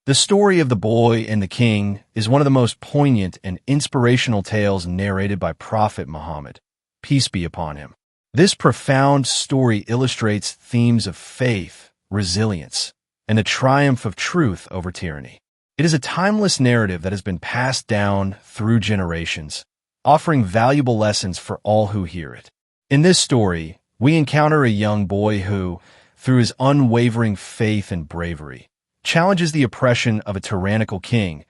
The story of the boy and the king is one of the most poignant and inspirational tales narrated by Prophet Muhammad, peace be upon him. This profound story illustrates themes of faith, resilience, and the triumph of truth over tyranny. It is a timeless narrative that has been passed down through generations, offering valuable lessons for all who hear it. In this story, we encounter a young boy who, through his unwavering faith and bravery, challenges the oppression of a tyrannical king,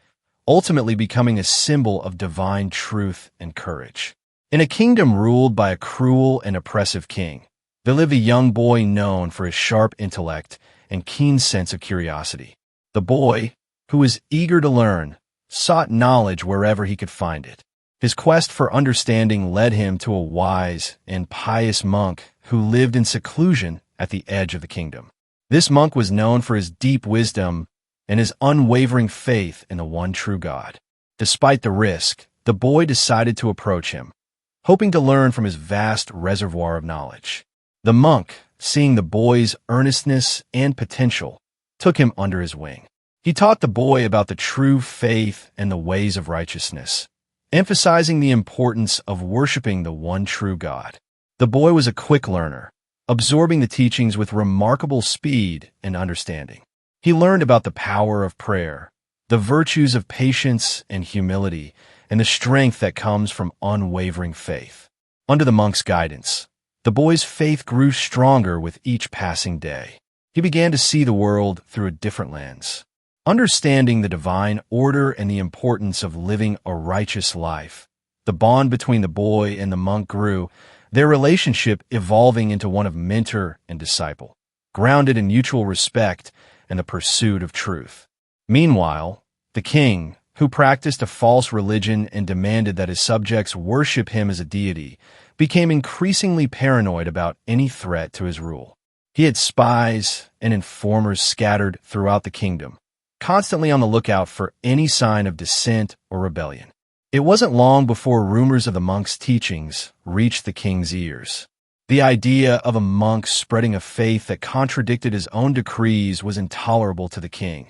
ultimately becoming a symbol of divine truth and courage. In a kingdom ruled by a cruel and oppressive king, there lived a young boy known for his sharp intellect and keen sense of curiosity. The boy, who was eager to learn, sought knowledge wherever he could find it. His quest for understanding led him to a wise and pious monk who lived in seclusion at the edge of the kingdom. This monk was known for his deep wisdom and his unwavering faith in the one true God. Despite the risk, the boy decided to approach him, hoping to learn from his vast reservoir of knowledge. The monk, seeing the boy's earnestness and potential, took him under his wing. He taught the boy about the true faith and the ways of righteousness, emphasizing the importance of worshiping the one true God. The boy was a quick learner, absorbing the teachings with remarkable speed and understanding. He learned about the power of prayer, the virtues of patience and humility, and the strength that comes from unwavering faith. Under the monk's guidance, the boy's faith grew stronger with each passing day. He began to see the world through a different lens, understanding the divine order and the importance of living a righteous life. The bond between the boy and the monk grew, their relationship evolving into one of mentor and disciple, grounded in mutual respect and the pursuit of truth. Meanwhile, the king, who practiced a false religion and demanded that his subjects worship him as a deity, became increasingly paranoid about any threat to his rule. He had spies and informers scattered throughout the kingdom, constantly on the lookout for any sign of dissent or rebellion. It wasn't long before rumors of the monk's teachings reached the king's ears. The idea of a monk spreading a faith that contradicted his own decrees was intolerable to the king,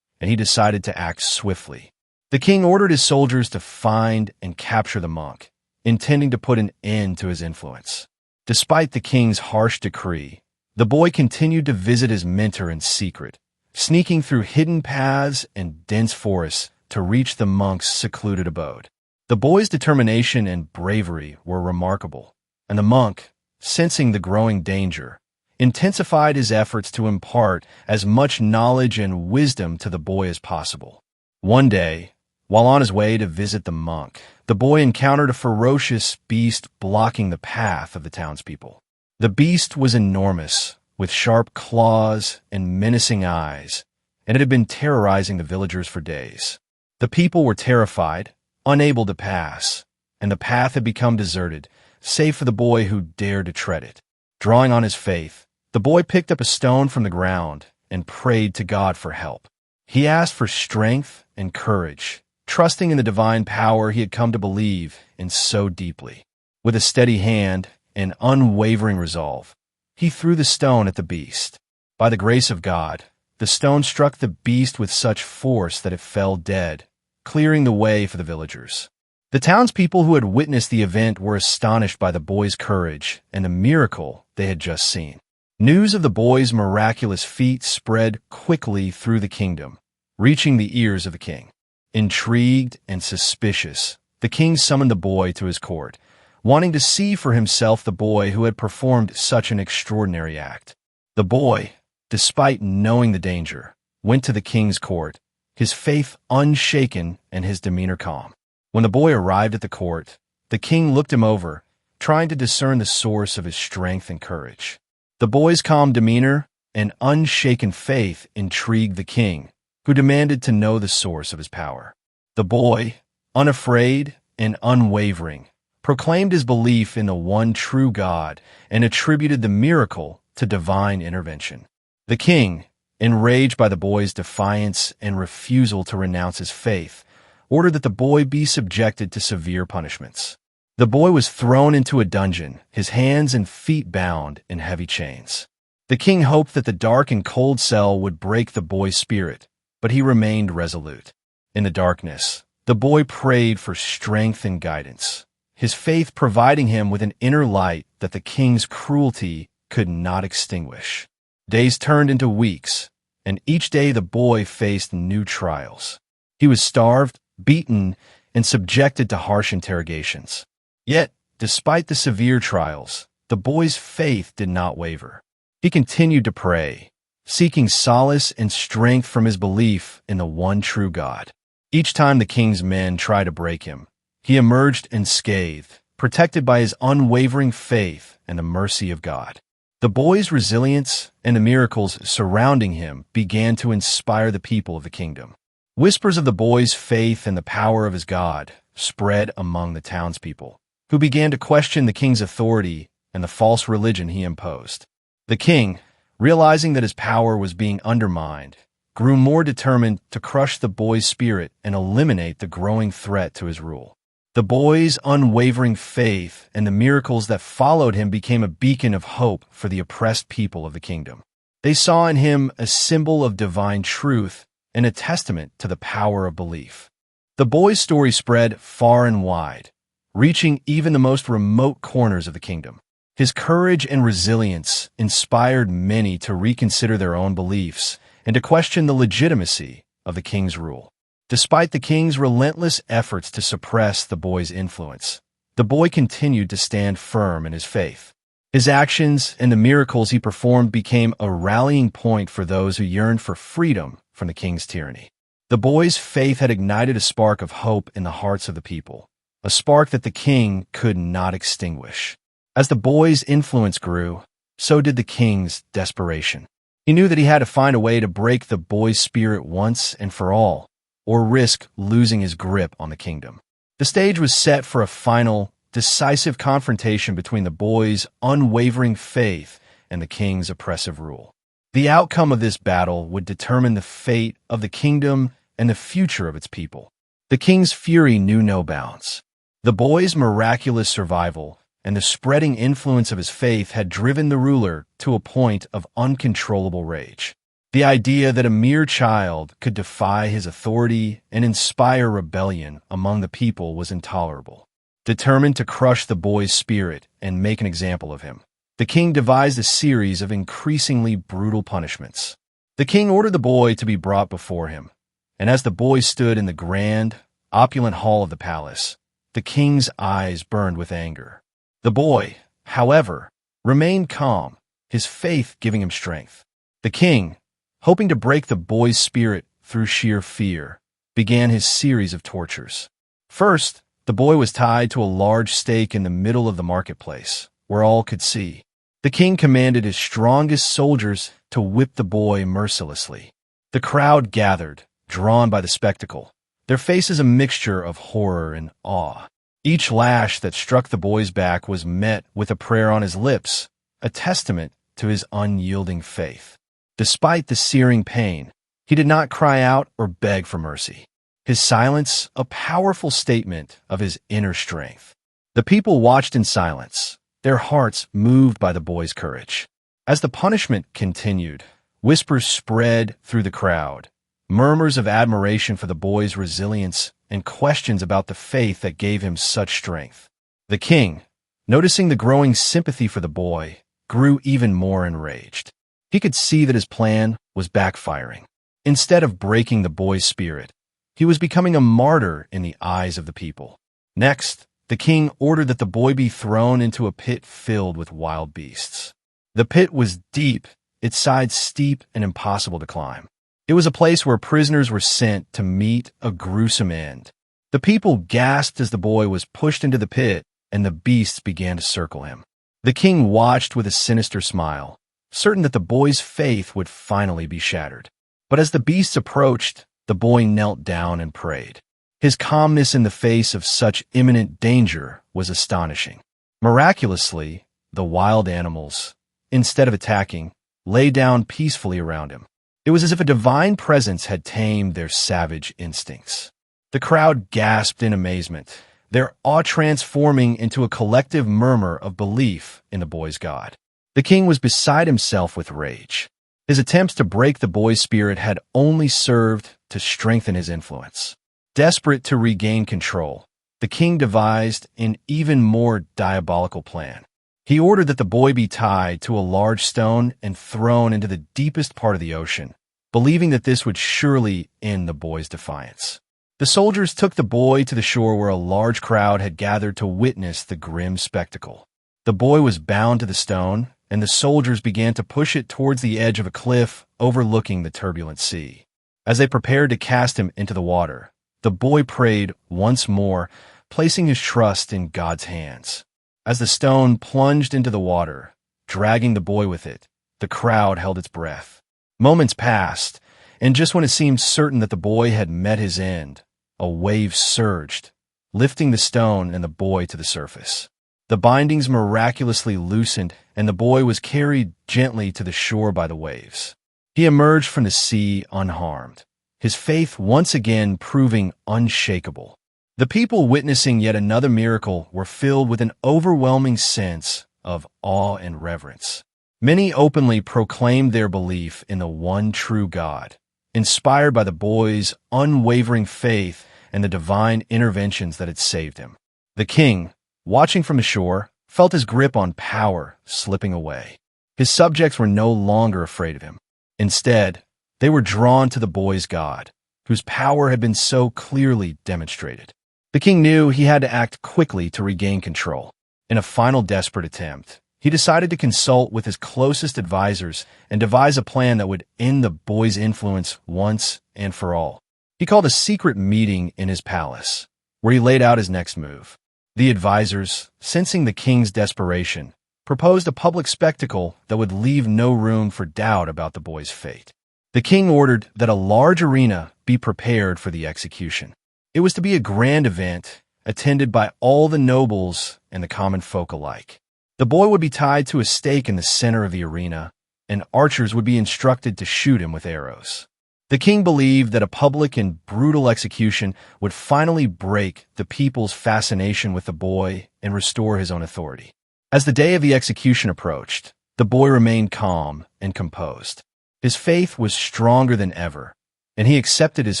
and he decided to act swiftly. The king ordered his soldiers to find and capture the monk, intending to put an end to his influence. Despite the king's harsh decree, the boy continued to visit his mentor in secret, sneaking through hidden paths and dense forests to reach the monk's secluded abode. The boy's determination and bravery were remarkable, and the monk, sensing the growing danger, intensified his efforts to impart as much knowledge and wisdom to the boy as possible. One day, while on his way to visit the monk, the boy encountered a ferocious beast blocking the path of the townspeople. The beast was enormous, with sharp claws and menacing eyes, and it had been terrorizing the villagers for days. The people were terrified, unable to pass, and the path had become deserted, save for the boy who dared to tread it. Drawing on his faith, the boy picked up a stone from the ground and prayed to God for help. He asked for strength and courage, trusting in the divine power he had come to believe in so deeply. With a steady hand and unwavering resolve, he threw the stone at the beast. By the grace of God, the stone struck the beast with such force that it fell dead, clearing the way for the villagers. The townspeople who had witnessed the event were astonished by the boy's courage and the miracle they had just seen. News of the boy's miraculous feat spread quickly through the kingdom, reaching the ears of the king. Intrigued and suspicious, the king summoned the boy to his court, wanting to see for himself the boy who had performed such an extraordinary act. The boy, despite knowing the danger, went to the king's court, his faith unshaken and his demeanor calm. When the boy arrived at the court, the king looked him over, trying to discern the source of his strength and courage. The boy's calm demeanor and unshaken faith intrigued the king, who demanded to know the source of his power. The boy, unafraid and unwavering, proclaimed his belief in the one true God and attributed the miracle to divine intervention. The king, enraged by the boy's defiance and refusal to renounce his faith, ordered that the boy be subjected to severe punishments. The boy was thrown into a dungeon, his hands and feet bound in heavy chains. The king hoped that the dark and cold cell would break the boy's spirit, but he remained resolute. In the darkness, the boy prayed for strength and guidance, his faith providing him with an inner light that the king's cruelty could not extinguish. Days turned into weeks, and each day the boy faced new trials. He was starved, beaten, and subjected to harsh interrogations. Yet, despite the severe trials, the boy's faith did not waver. He continued to pray, seeking solace and strength from his belief in the one true God. Each time the king's men tried to break him, he emerged unscathed, protected by his unwavering faith and the mercy of God. The boy's resilience and the miracles surrounding him began to inspire the people of the kingdom. Whispers of the boy's faith and the power of his God spread among the townspeople, who began to question the king's authority and the false religion he imposed. The king, realizing that his power was being undermined, grew more determined to crush the boy's spirit and eliminate the growing threat to his rule. The boy's unwavering faith and the miracles that followed him became a beacon of hope for the oppressed people of the kingdom. They saw in him a symbol of divine truth and a testament to the power of belief. The boy's story spread far and wide, reaching even the most remote corners of the kingdom. His courage and resilience inspired many to reconsider their own beliefs and to question the legitimacy of the king's rule. Despite the king's relentless efforts to suppress the boy's influence, the boy continued to stand firm in his faith. His actions and the miracles he performed became a rallying point for those who yearned for freedom from the king's tyranny. The boy's faith had ignited a spark of hope in the hearts of the people, a spark that the king could not extinguish. As the boy's influence grew, so did the king's desperation. He knew that he had to find a way to break the boy's spirit once and for all, or risk losing his grip on the kingdom. The stage was set for a final, decisive confrontation between the boy's unwavering faith and the king's oppressive rule. The outcome of this battle would determine the fate of the kingdom and the future of its people. The king's fury knew no bounds. The boy's miraculous survival and the spreading influence of his faith had driven the ruler to a point of uncontrollable rage. The idea that a mere child could defy his authority and inspire rebellion among the people was intolerable. Determined to crush the boy's spirit and make an example of him, the king devised a series of increasingly brutal punishments. The king ordered the boy to be brought before him, and as the boy stood in the grand, opulent hall of the palace, the king's eyes burned with anger. The boy, however, remained calm, his faith giving him strength. The king, hoping to break the boy's spirit through sheer fear, began his series of tortures. First, the boy was tied to a large stake in the middle of the marketplace, where all could see. The king commanded his strongest soldiers to whip the boy mercilessly. The crowd gathered, drawn by the spectacle, their faces a mixture of horror and awe. Each lash that struck the boy's back was met with a prayer on his lips, a testament to his unyielding faith. Despite the searing pain, he did not cry out or beg for mercy. His silence, a powerful statement of his inner strength. The people watched in silence, their hearts moved by the boy's courage. As the punishment continued, whispers spread through the crowd, murmurs of admiration for the boy's resilience and questions about the faith that gave him such strength. The king, noticing the growing sympathy for the boy, grew even more enraged. He could see that his plan was backfiring. Instead of breaking the boy's spirit, he was becoming a martyr in the eyes of the people. Next, the king ordered that the boy be thrown into a pit filled with wild beasts. The pit was deep, its sides steep and impossible to climb. It was a place where prisoners were sent to meet a gruesome end. The people gasped as the boy was pushed into the pit, and the beasts began to circle him. The king watched with a sinister smile, certain that the boy's faith would finally be shattered. But as the beasts approached, the boy knelt down and prayed. His calmness in the face of such imminent danger was astonishing. Miraculously, the wild animals, instead of attacking, lay down peacefully around him. It was as if a divine presence had tamed their savage instincts. The crowd gasped in amazement, their awe transforming into a collective murmur of belief in the boy's God. The king was beside himself with rage. His attempts to break the boy's spirit had only served to strengthen his influence. Desperate to regain control, the king devised an even more diabolical plan. He ordered that the boy be tied to a large stone and thrown into the deepest part of the ocean, believing that this would surely end the boy's defiance. The soldiers took the boy to the shore where a large crowd had gathered to witness the grim spectacle. The boy was bound to the stone, and the soldiers began to push it towards the edge of a cliff overlooking the turbulent sea. As they prepared to cast him into the water, the boy prayed once more, placing his trust in God's hands. As the stone plunged into the water, dragging the boy with it, the crowd held its breath. Moments passed, and just when it seemed certain that the boy had met his end, a wave surged, lifting the stone and the boy to the surface. The bindings miraculously loosened, and the boy was carried gently to the shore by the waves. He emerged from the sea unharmed, his faith once again proving unshakable. The people witnessing yet another miracle were filled with an overwhelming sense of awe and reverence. Many openly proclaimed their belief in the one true God, inspired by the boy's unwavering faith and the divine interventions that had saved him. The king, watching from the shore, felt his grip on power slipping away. His subjects were no longer afraid of him. Instead, they were drawn to the boy's God, whose power had been so clearly demonstrated. The king knew he had to act quickly to regain control. In a final desperate attempt, he decided to consult with his closest advisors and devise a plan that would end the boy's influence once and for all. He called a secret meeting in his palace, where he laid out his next move. The advisors, sensing the king's desperation, proposed a public spectacle that would leave no room for doubt about the boy's fate. The king ordered that a large arena be prepared for the execution. It was to be a grand event, attended by all the nobles and the common folk alike. The boy would be tied to a stake in the center of the arena, and archers would be instructed to shoot him with arrows. The king believed that a public and brutal execution would finally break the people's fascination with the boy and restore his own authority. As the day of the execution approached, the boy remained calm and composed. His faith was stronger than ever, and he accepted his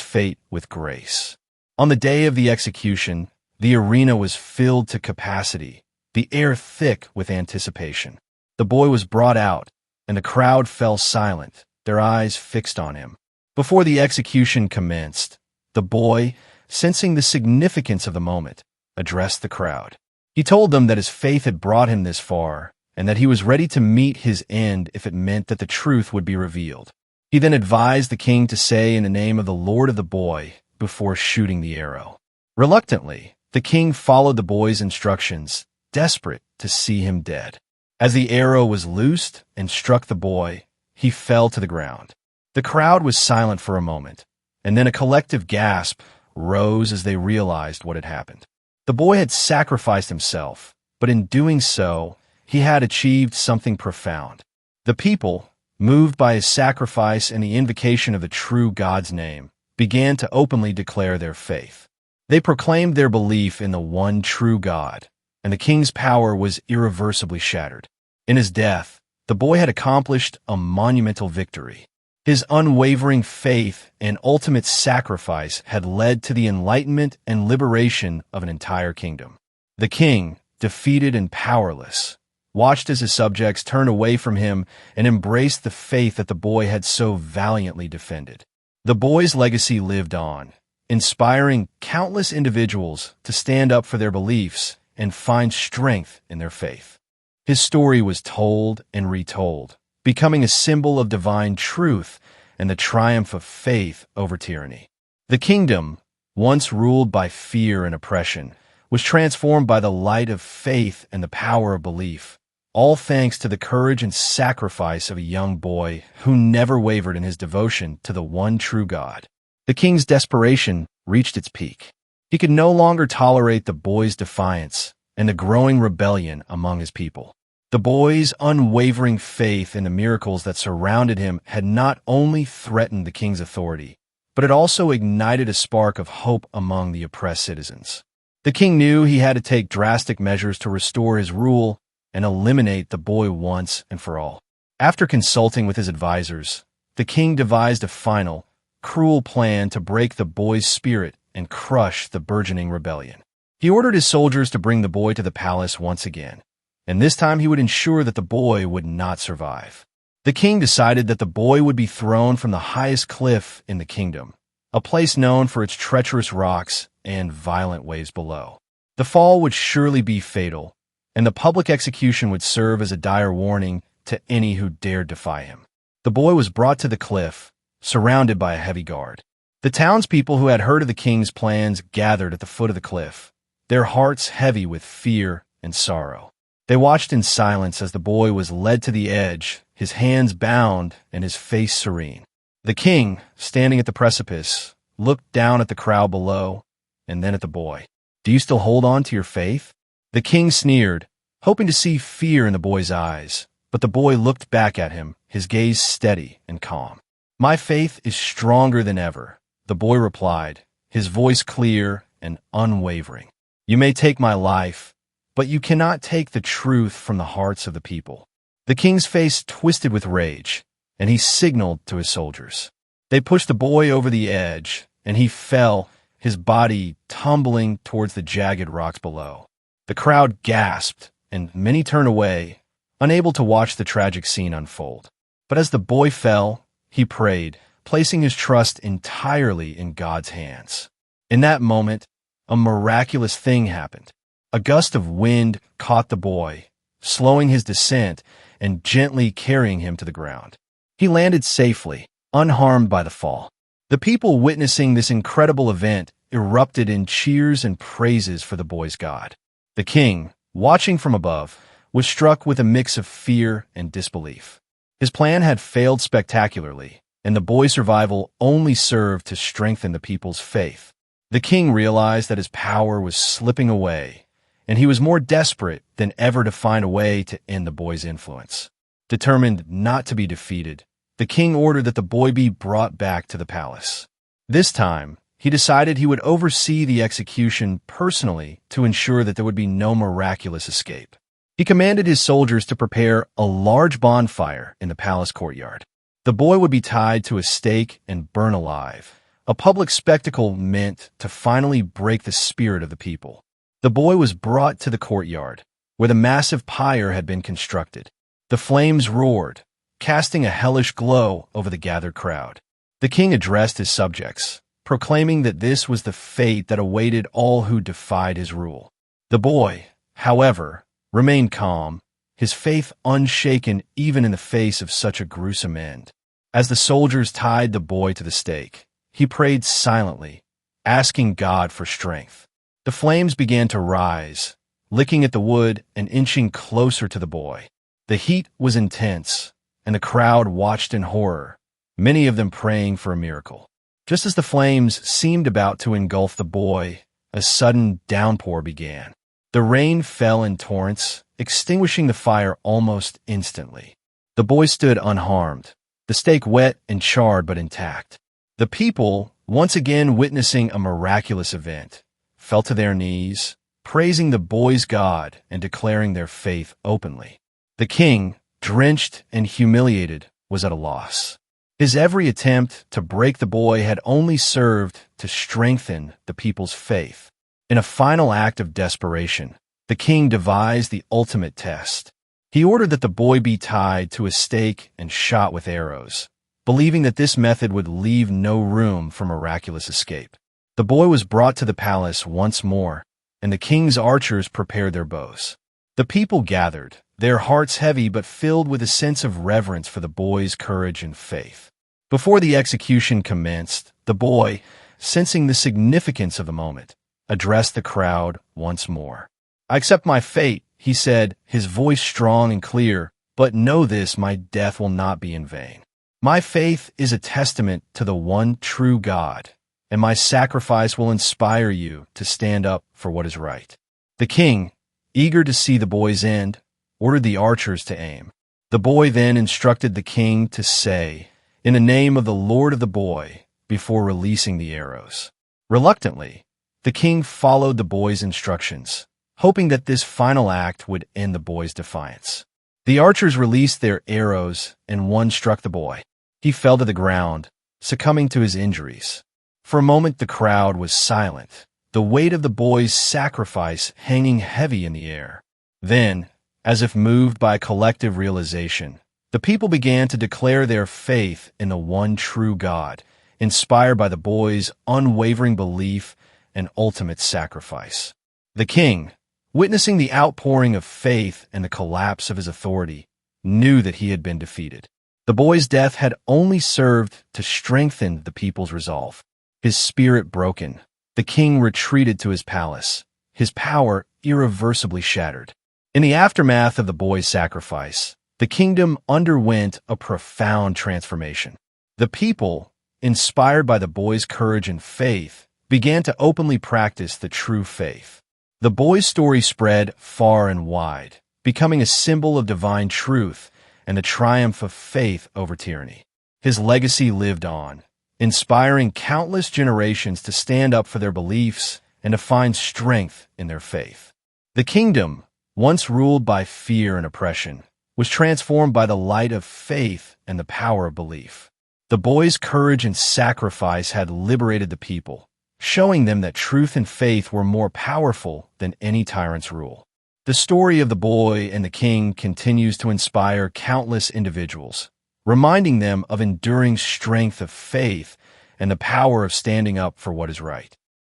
fate with grace. On the day of the execution, the arena was filled to capacity, the air thick with anticipation. The boy was brought out, and the crowd fell silent, their eyes fixed on him. Before the execution commenced, the boy, sensing the significance of the moment, addressed the crowd. He told them that his faith had brought him this far, and that he was ready to meet his end if it meant that the truth would be revealed. He then advised the king to say in the name of the Lord of the boy before shooting the arrow. Reluctantly, the king followed the boy's instructions, desperate to see him dead. As the arrow was loosed and struck the boy, he fell to the ground. The crowd was silent for a moment, and then a collective gasp rose as they realized what had happened. The boy had sacrificed himself, but in doing so, he had achieved something profound. The people, moved by his sacrifice and the invocation of the true God's name, began to openly declare their faith. They proclaimed their belief in the one true God, and the king's power was irreversibly shattered. In his death, the boy had accomplished a monumental victory. His unwavering faith and ultimate sacrifice had led to the enlightenment and liberation of an entire kingdom. The king, defeated and powerless, watched as his subjects turned away from him and embraced the faith that the boy had so valiantly defended. The boy's legacy lived on, inspiring countless individuals to stand up for their beliefs and find strength in their faith. His story was told and retold, becoming a symbol of divine truth and the triumph of faith over tyranny. The kingdom, once ruled by fear and oppression, was transformed by the light of faith and the power of belief, all thanks to the courage and sacrifice of a young boy who never wavered in his devotion to the one true God. The king's desperation reached its peak. He could no longer tolerate the boy's defiance and the growing rebellion among his people. The boy's unwavering faith in the miracles that surrounded him had not only threatened the king's authority, but it also ignited a spark of hope among the oppressed citizens. The king knew he had to take drastic measures to restore his rule and eliminate the boy once and for all. After consulting with his advisors, the king devised a final, cruel plan to break the boy's spirit and crush the burgeoning rebellion. He ordered his soldiers to bring the boy to the palace once again, and this time he would ensure that the boy would not survive. The king decided that the boy would be thrown from the highest cliff in the kingdom, a place known for its treacherous rocks and violent waves below. The fall would surely be fatal, and the public execution would serve as a dire warning to any who dared defy him. The boy was brought to the cliff, surrounded by a heavy guard. The townspeople who had heard of the king's plans gathered at the foot of the cliff, their hearts heavy with fear and sorrow. They watched in silence as the boy was led to the edge, his hands bound and his face serene. The king, standing at the precipice, looked down at the crowd below and then at the boy. "Do you still hold on to your faith?" The king sneered, hoping to see fear in the boy's eyes, but the boy looked back at him, his gaze steady and calm. "My faith is stronger than ever," the boy replied, his voice clear and unwavering. "You may take my life, but you cannot take the truth from the hearts of the people." The king's face twisted with rage, and he signaled to his soldiers. They pushed the boy over the edge, and he fell, his body tumbling towards the jagged rocks below. The crowd gasped, and many turned away, unable to watch the tragic scene unfold. But as the boy fell, he prayed, placing his trust entirely in God's hands. In that moment, a miraculous thing happened. A gust of wind caught the boy, slowing his descent and gently carrying him to the ground. He landed safely, unharmed by the fall. The people witnessing this incredible event erupted in cheers and praises for the boy's God. The king, watching from above, was struck with a mix of fear and disbelief. His plan had failed spectacularly, and the boy's survival only served to strengthen the people's faith. The king realized that his power was slipping away, and he was more desperate than ever to find a way to end the boy's influence. Determined not to be defeated, the king ordered that the boy be brought back to the palace. This time, he decided he would oversee the execution personally to ensure that there would be no miraculous escape. He commanded his soldiers to prepare a large bonfire in the palace courtyard. The boy would be tied to a stake and burn alive, a public spectacle meant to finally break the spirit of the people. The boy was brought to the courtyard, where the massive pyre had been constructed. The flames roared, casting a hellish glow over the gathered crowd. The king addressed his subjects, proclaiming that this was the fate that awaited all who defied his rule. The boy, however, remained calm, his faith unshaken even in the face of such a gruesome end. As the soldiers tied the boy to the stake, he prayed silently, asking God for strength. The flames began to rise, licking at the wood and inching closer to the boy. The heat was intense, and the crowd watched in horror, many of them praying for a miracle. Just as the flames seemed about to engulf the boy, a sudden downpour began. The rain fell in torrents, extinguishing the fire almost instantly. The boy stood unharmed, the stake wet and charred but intact. The people, once again witnessing a miraculous event, fell to their knees, praising the boy's God and declaring their faith openly. The king, drenched and humiliated, was at a loss. His every attempt to break the boy had only served to strengthen the people's faith. In a final act of desperation, the king devised the ultimate test. He ordered that the boy be tied to a stake and shot with arrows, believing that this method would leave no room for miraculous escape. The boy was brought to the palace once more, and the king's archers prepared their bows. The people gathered, their hearts heavy but filled with a sense of reverence for the boy's courage and faith. Before the execution commenced, the boy, sensing the significance of the moment, addressed the crowd once more. "I accept my fate," he said, his voice strong and clear, "but know this, my death will not be in vain. My faith is a testament to the one true God, and my sacrifice will inspire you to stand up for what is right." The king, eager to see the boy's end, ordered the archers to aim. The boy then instructed the king to say, "In the name of the Lord of the boy," before releasing the arrows. Reluctantly, the king followed the boy's instructions, hoping that this final act would end the boy's defiance. The archers released their arrows, and one struck the boy. He fell to the ground, succumbing to his injuries. For a moment, the crowd was silent, the weight of the boy's sacrifice hanging heavy in the air. Then, as if moved by a collective realization, the people began to declare their faith in the one true God, inspired by the boy's unwavering belief and ultimate sacrifice. The king, witnessing the outpouring of faith and the collapse of his authority, knew that he had been defeated. The boy's death had only served to strengthen the people's resolve. His spirit broken, the king retreated to his palace, his power irreversibly shattered. In the aftermath of the boy's sacrifice, the kingdom underwent a profound transformation. The people, inspired by the boy's courage and faith, began to openly practice the true faith. The boy's story spread far and wide, becoming a symbol of divine truth and the triumph of faith over tyranny. His legacy lived on, inspiring countless generations to stand up for their beliefs and to find strength in their faith. The kingdom, once ruled by fear and oppression, was transformed by the light of faith and the power of belief. The boy's courage and sacrifice had liberated the people, showing them that truth and faith were more powerful than any tyrant's rule. The story of the boy and the king continues to inspire countless individuals, reminding them of enduring strength of faith and the power of standing up for what is right.